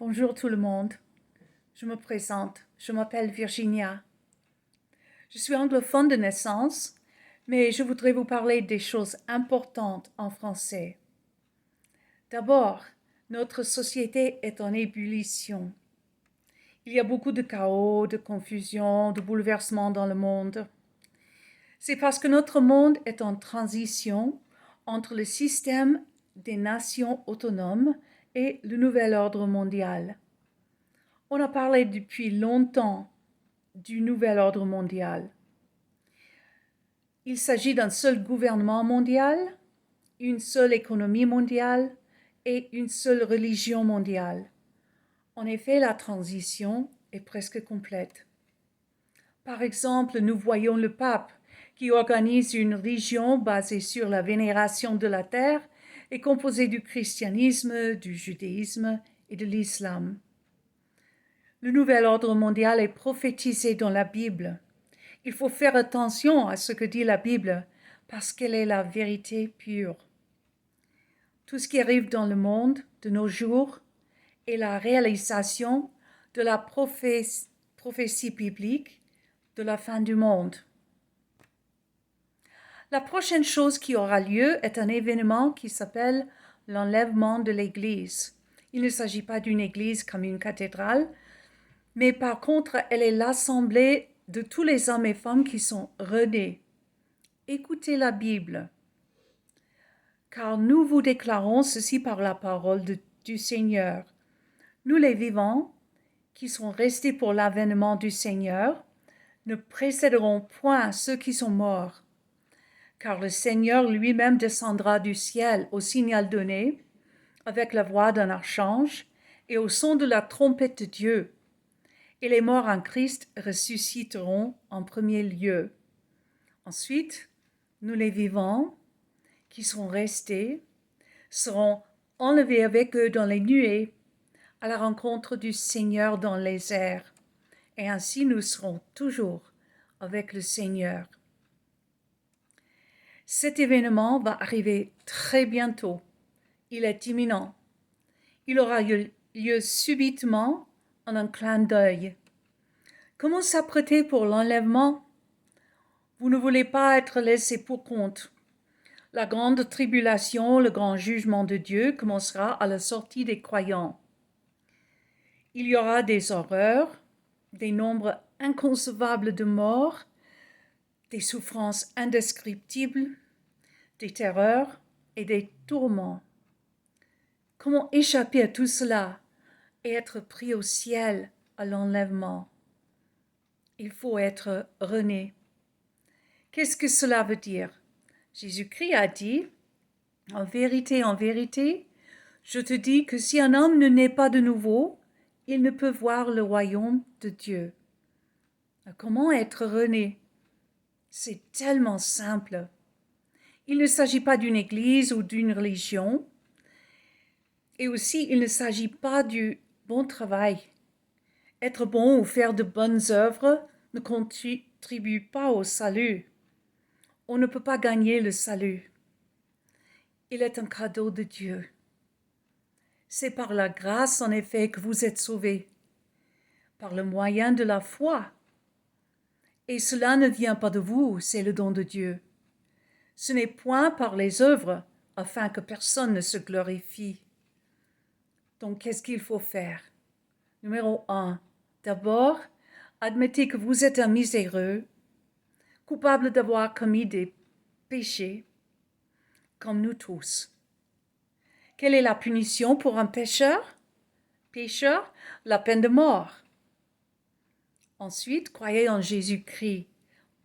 Bonjour tout le monde. Je me présente. Je m'appelle Virginia. Je suis anglophone de naissance, mais je voudrais vous parler des choses importantes en français. D'abord, notre société est en ébullition. Il y a beaucoup de chaos, de confusion, de bouleversements dans le monde. C'est parce que notre monde est en transition entre le système des nations autonomes et le nouvel ordre mondial. On a parlé depuis longtemps du nouvel ordre mondial. Il s'agit d'un seul gouvernement mondial, une seule économie mondiale et une seule religion mondiale. En effet, la transition est presque complète. Par exemple, nous voyons le pape qui organise une religion basée sur la vénération de la terre et composée du christianisme, du judaïsme et de l'islam. Le nouvel ordre mondial est prophétisé dans la Bible. Il faut faire attention à ce que dit la Bible parce qu'elle est la vérité pure. Tout ce qui arrive dans le monde de nos jours est la réalisation de la prophétie biblique de la fin du monde. La prochaine chose qui aura lieu est un événement qui s'appelle l'enlèvement de l'Église. Il ne s'agit pas d'une église comme une cathédrale, mais par contre, elle est l'assemblée de tous les hommes et femmes qui sont renés. Écoutez la Bible, car nous vous déclarons ceci par la parole du Seigneur. Nous les vivants, qui sont restés pour l'avènement du Seigneur, ne précéderont point ceux qui sont morts, car le Seigneur lui-même descendra du ciel au signal donné, avec la voix d'un archange et au son de la trompette de Dieu. Et les morts en Christ ressusciteront en premier lieu. Ensuite, nous les vivants, qui sont restés, seront enlevés avec eux dans les nuées, à la rencontre du Seigneur dans les airs. Et ainsi nous serons toujours avec le Seigneur. Cet événement va arriver très bientôt. Il est imminent. Il aura lieu subitement en un clin d'œil. Comment s'apprêter pour l'enlèvement? Vous ne voulez pas être laissé pour compte. La grande tribulation, le grand jugement de Dieu commencera à la sortie des croyants. Il y aura des horreurs, des nombres inconcevables de morts, des souffrances indescriptibles, des terreurs et des tourments. Comment échapper à tout cela et être pris au ciel à l'enlèvement? Il faut être rené. Qu'est-ce que cela veut dire? Jésus-Christ a dit, en vérité, je te dis que si un homme ne naît pas de nouveau, il ne peut voir le royaume de Dieu. Comment être rené? C'est tellement simple. Il ne s'agit pas d'une église ou d'une religion. Et aussi, il ne s'agit pas du bon travail. Être bon ou faire de bonnes œuvres ne contribue pas au salut. On ne peut pas gagner le salut. Il est un cadeau de Dieu. C'est par la grâce, en effet, que vous êtes sauvés, par le moyen de la foi. Et cela ne vient pas de vous, c'est le don de Dieu. Ce n'est point par les œuvres, afin que personne ne se glorifie. Donc, qu'est-ce qu'il faut faire? Numéro 1. D'abord, admettez que vous êtes un miséreux, coupable d'avoir commis des péchés, comme nous tous. Quelle est la punition pour un pécheur? Pécheur, la peine de mort. Ensuite, croyez en Jésus-Christ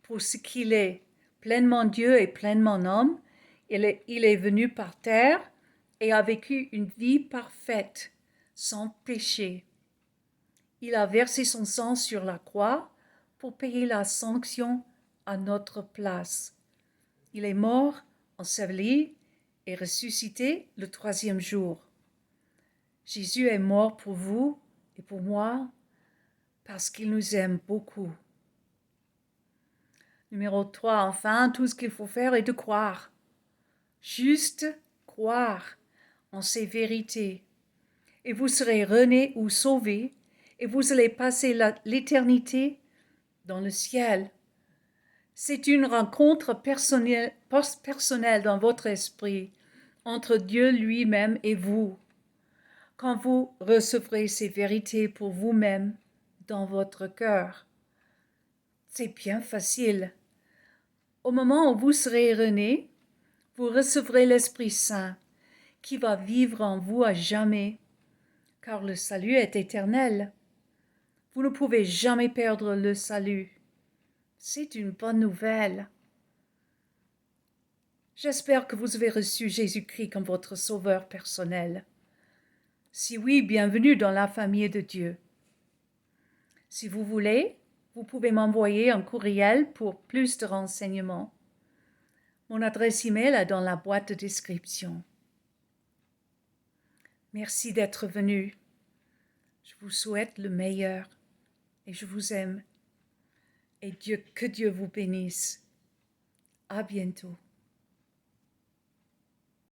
pour ce qu'il est, pleinement Dieu et pleinement homme. Il est venu par terre et a vécu une vie parfaite, sans péché. Il a versé son sang sur la croix pour payer la sanction à notre place. Il est mort, enseveli et ressuscité le troisième jour. Jésus est mort pour vous et pour moi parce qu'il nous aime beaucoup. Numéro 3, enfin, tout ce qu'il faut faire est de croire. Juste croire en ces vérités. et vous serez rené ou sauvé et vous allez passer l'éternité dans le ciel. C'est une rencontre personnelle dans votre esprit entre Dieu lui-même et vous. Quand vous recevrez ces vérités pour vous-même dans votre cœur, c'est bien facile. Au moment où vous serez rené, vous recevrez l'Esprit Saint qui va vivre en vous à jamais, car le salut est éternel. Vous ne pouvez jamais perdre le salut. C'est une bonne nouvelle. J'espère que vous avez reçu Jésus-Christ comme votre sauveur personnel. Si oui, bienvenue dans la famille de Dieu. Si vous voulez, vous pouvez m'envoyer un courriel pour plus de renseignements. Mon adresse email est dans la boîte de description. Merci d'être venu. Je vous souhaite le meilleur et je vous aime. Et que Dieu vous bénisse. À bientôt.